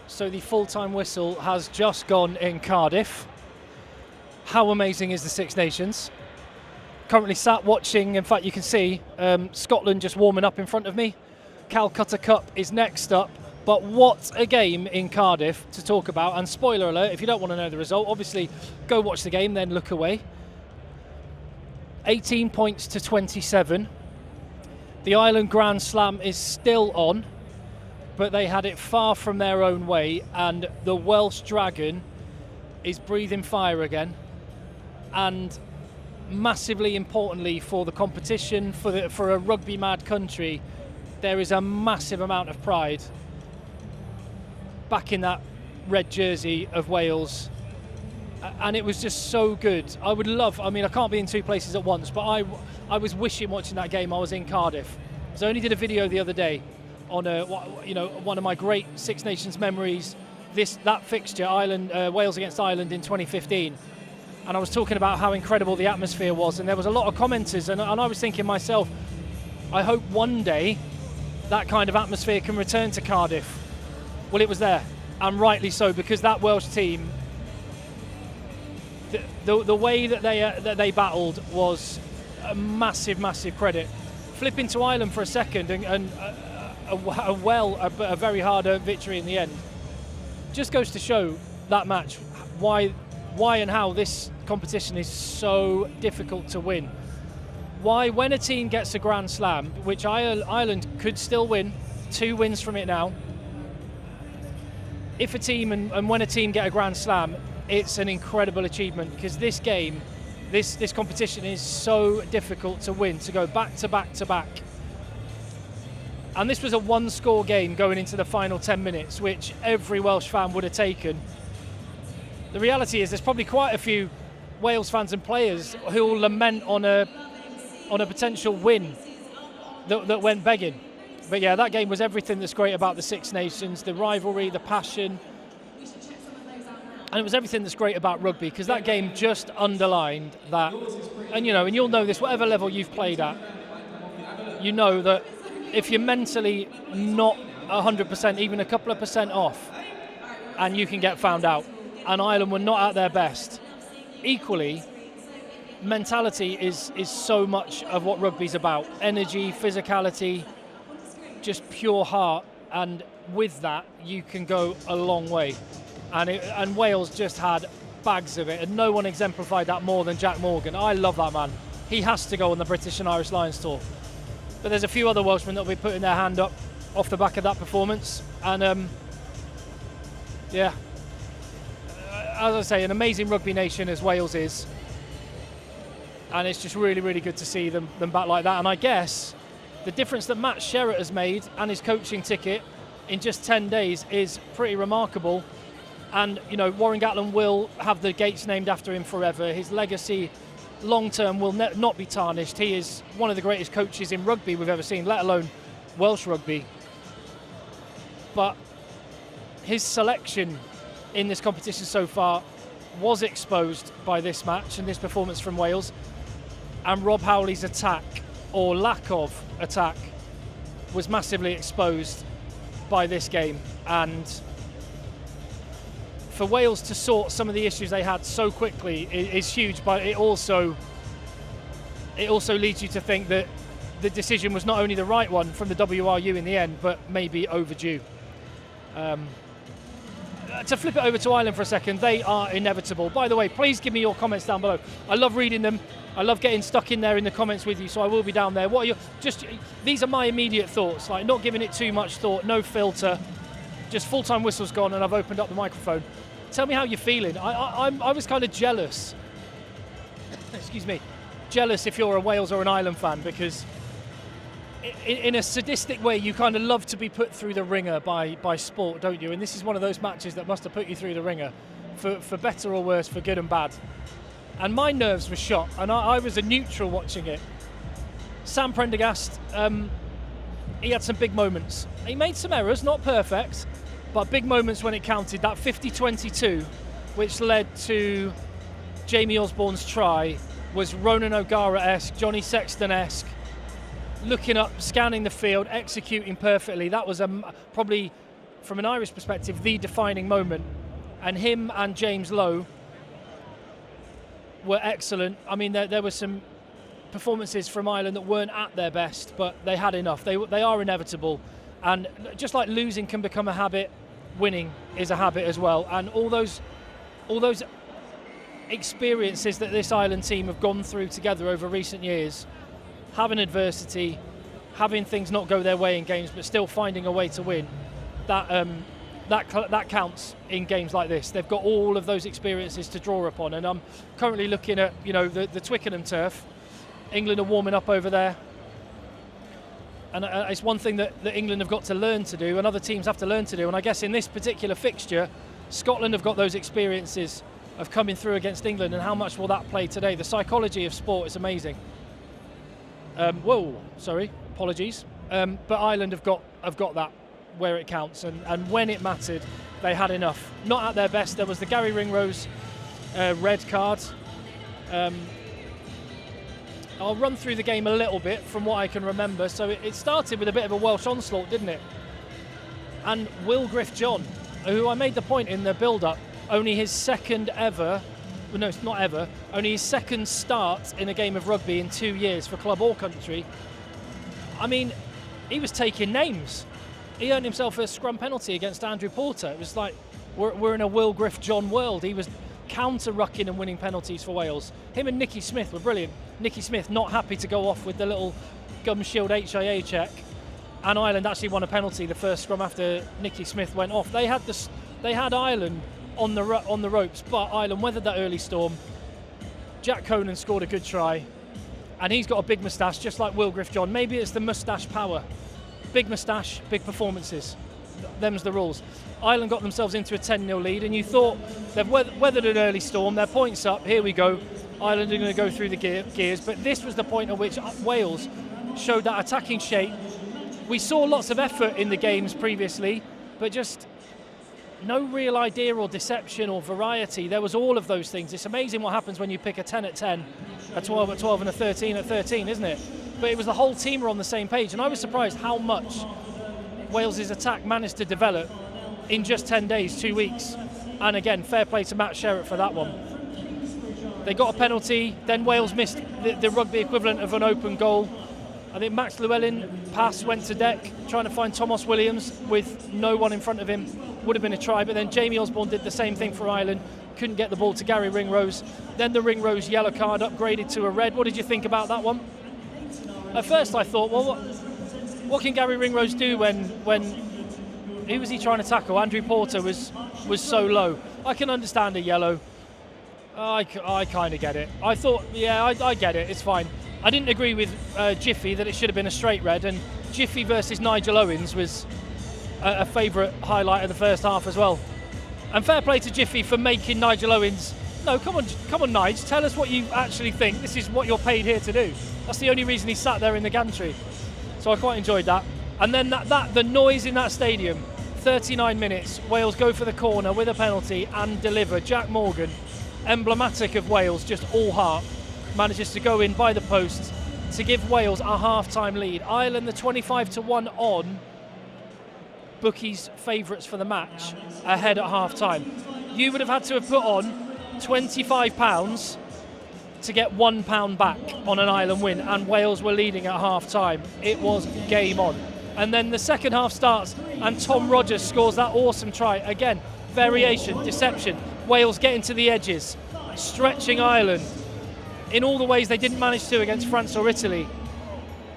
So the full-time whistle has just gone in Cardiff. How amazing is the Six Nations? Currently sat watching, in fact you can see Scotland just warming up in front of me. Calcutta Cup is next up, but what a game in Cardiff to talk about. And spoiler alert, if you don't want to know the result, obviously go watch the game, then look away. 18 points to 27. The Ireland Grand Slam is still on, but they had it far from their own way, and the Welsh Dragon is breathing fire again. And massively importantly for the competition, for a rugby mad country, there is a massive amount of pride back in that red jersey of Wales, and it was just so good. I can't be in two places at once, but I was wishing watching that game I was in Cardiff. So I only did a video the other day on one of my great Six Nations memories, that fixture, Wales against Ireland in 2015. And I was talking about how incredible the atmosphere was, and there was a lot of commenters, and I was thinking myself, I hope one day that kind of atmosphere can return to Cardiff. Well, it was there, and rightly so, because that Welsh team, the way that they battled was a massive, massive credit. Flipping to Ireland for a second, and a very hard victory in the end, just goes to show that match why and how this competition is so difficult to win. Why, when a team gets a Grand Slam, which Ireland could still win, 2 wins from it now, if a team and when a team get a Grand Slam, it's an incredible achievement, because this game, this competition is so difficult to win, to go back to back to back. And this was a one-score game going into the final 10 minutes, which every Welsh fan would have taken. The reality is there's probably quite a few Wales fans and players who will lament on a potential win that went begging. But yeah, that game was everything that's great about the Six Nations, the rivalry, the passion, and it was everything that's great about rugby, because that game just underlined that. And you'll know this, whatever level you've played at, you know that if you're mentally not 100%, even a couple of percent off, and you can get found out. And Ireland were not at their best. Equally, mentality is so much of what rugby's about. Energy, physicality, just pure heart. And with that, you can go a long way. And Wales just had bags of it. And no one exemplified that more than Jack Morgan. I love that man. He has to go on the British and Irish Lions tour. But there's a few other Welshmen that will be putting their hand up off the back of that performance. And yeah. As I say, an amazing rugby nation as Wales is, and it's just really, really good to see them back like that. And I guess the difference that Matt Sherratt has made and his coaching ticket in just 10 days is pretty remarkable. And Warren Gatland will have the gates named after him forever. His legacy long-term will not be tarnished. He is one of the greatest coaches in rugby we've ever seen, let alone Welsh rugby. But his selection in this competition so far was exposed by this match and this performance from Wales, and Rob Howley's attack, or lack of attack, was massively exposed by this game. And for Wales to sort some of the issues they had so quickly is huge, but it also leads you to think that the decision was not only the right one from the WRU in the end, but maybe overdue. To flip it over to Ireland for a second, they are inevitable. By the way, please give me your comments down below. I love reading them. I love getting stuck in there in the comments with you, so I will be down there. These are my immediate thoughts, like not giving it too much thought, no filter, just full-time whistle's gone and I've opened up the microphone. Tell me how you're feeling. I was kind of jealous, excuse me, jealous if you're a Wales or an Ireland fan, because in a sadistic way, you kind of love to be put through the ringer by sport, don't you? And this is one of those matches that must have put you through the ringer, for better or worse, for good and bad. And my nerves were shot, and I was a neutral watching it. Sam Prendergast, he had some big moments. He made some errors, not perfect, but big moments when it counted. That 50-22, which led to Jamie Osborne's try, was Ronan O'Gara-esque, Johnny Sexton-esque. Looking up, scanning the field, executing perfectly. That was probably from an Irish perspective, the defining moment. And him and James Lowe were excellent. I mean, there were some performances from Ireland that weren't at their best, but they had enough. They are inevitable. And just like losing can become a habit, winning is a habit as well. And all those experiences that this Ireland team have gone through together over recent years, having adversity, having things not go their way in games, but still finding a way to win, that counts in games like this. They've got all of those experiences to draw upon. And I'm currently looking at the Twickenham turf. England are warming up over there. And it's one thing that England have got to learn to do, and other teams have to learn to do. And I guess in this particular fixture, Scotland have got those experiences of coming through against England, and how much will that play today? The psychology of sport is amazing. Apologies. But Ireland have got that where it counts, and when it mattered, they had enough. Not at their best. There was the Gary Ringrose red card. I'll run through the game a little bit from what I can remember. So it started with a bit of a Welsh onslaught, didn't it? And Will Griff-John, who I made the point in the build-up, only his second start in a game of rugby in 2 years for club or country. I mean, he was taking names. He earned himself a scrum penalty against Andrew Porter. It was like we're in a Will Griff-John world. He was counter-rucking and winning penalties for Wales. Him and Nicky Smith were brilliant. Nicky Smith not happy to go off with the little gum shield HIA check, and Ireland actually won a penalty the first scrum after Nicky Smith went off. They had Ireland on the ropes, but Ireland weathered that early storm. Jack Conan scored a good try, and he's got a big moustache just like Will Griff-John. Maybe it's the moustache power. Big moustache, big performances. Them's the rules. Ireland got themselves into a 10-0 lead, and you thought they've weathered an early storm, their points up, here we go. Ireland are going to go through the gears, but this was the point at which Wales showed that attacking shape. We saw lots of effort in the games previously, but just no real idea or deception or variety. There was all of those things. It's amazing what happens when you pick a 10 at 10, a 12 at 12 and a 13 at 13, isn't it? But it was the whole team were on the same page, and I was surprised how much Wales's attack managed to develop in just 10 days, 2 weeks. And again, fair play to Matt Sherratt for that one. They got a penalty, then Wales missed the rugby equivalent of an open goal. I think Max Llewellyn pass went to deck, trying to find Thomas Williams with no one in front of him. Would have been a try, but then Jamie Osborne did the same thing for Ireland. Couldn't get the ball to Gary Ringrose. Then the Ringrose yellow card upgraded to a red. What did you think about that one? At first I thought, well, what can Gary Ringrose do when who was he trying to tackle? Andrew Porter was so low. I can understand a yellow. I kind of get it. I thought, yeah, I get it. It's fine. I didn't agree with Jiffy that it should have been a straight red, and Jiffy versus Nigel Owens was a favourite highlight of the first half as well. And fair play to Jiffy for making Nigel Owens. No, come on, Nige. Tell us what you actually think. This is what you're paid here to do. That's the only reason he sat there in the gantry. So I quite enjoyed that. And then the noise in that stadium. 39 minutes. Wales go for the corner with a penalty and deliver. Jack Morgan, emblematic of Wales, just all heart, manages to go in by the post to give Wales a half-time lead. Ireland, the 25-1 on, bookies' favourites for the match, ahead at half-time. You would have had to have put on £25 to get £1 back on an Ireland win, and Wales were leading at half-time. It was game on. And then the second half starts, and Tom Rogers scores that awesome try. Again, variation, deception. Wales getting to the edges, stretching Ireland in all the ways they didn't manage to against France or Italy.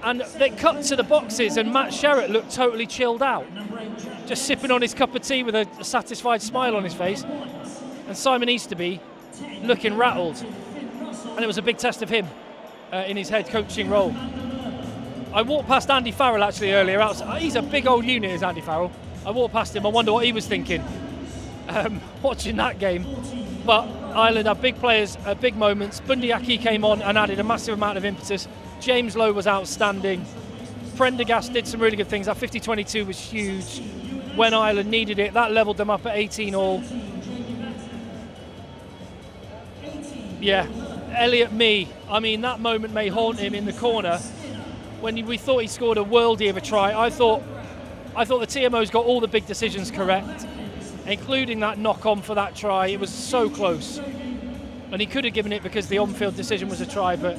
And they cut to the boxes, and Matt Sherratt looked totally chilled out, just sipping on his cup of tea with a satisfied smile on his face. And Simon Easterby looking rattled. And it was a big test of him in his head coaching role. I walked past Andy Farrell actually earlier. He's a big old unit, is Andy Farrell. I walked past him, I wonder what he was thinking watching that game. But Ireland have big players at big moments. Bundy Aki came on and added a massive amount of impetus. James Lowe was outstanding. Prendergast did some really good things. That 50-22 was huge when Ireland needed it. That levelled them up at 18 all. Yeah, Elliot Mee. I mean, that moment may haunt him in the corner. When we thought he scored a worldie of a try, I thought I thought the TMO's got all the big decisions correct, including that knock-on for that try. It was so close. And he could have given it because the on-field decision was a try, but...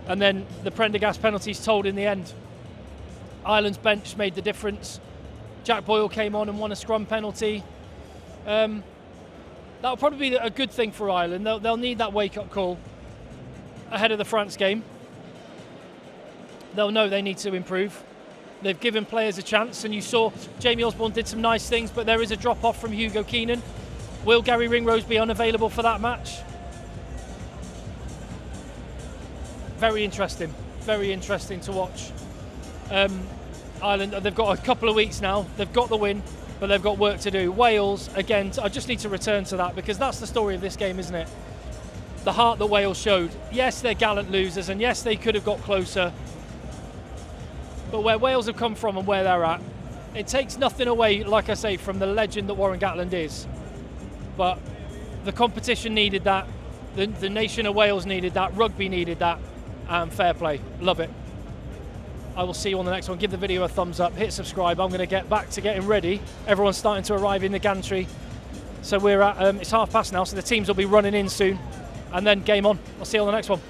And then the Prendergast penalties told in the end. Ireland's bench made the difference. Jack Boyle came on and won a scrum penalty. That'll probably be a good thing for Ireland. They'll need that wake-up call ahead of the France game. They'll know they need to improve. They've given players a chance, and you saw Jamie Osborne did some nice things, but there is a drop-off from Hugo Keenan. Will Gary Ringrose be unavailable for that match? Very interesting to watch. Ireland, they've got a couple of weeks now. They've got the win, but they've got work to do. Wales, again, I just need to return to that because that's the story of this game, isn't it? The heart that Wales showed. Yes, they're gallant losers, and yes, they could have got closer. But where Wales have come from and where they're at, it takes nothing away, like I say, from the legend that Warren Gatland is. But the competition needed that. The nation of Wales needed that. Rugby needed that. And fair play. Love it. I will see you on the next one. Give the video a thumbs up. Hit subscribe. I'm going to get back to getting ready. Everyone's starting to arrive in the gantry. So we're at, it's past now, so the teams will be running in soon. And then game on. I'll see you on the next one.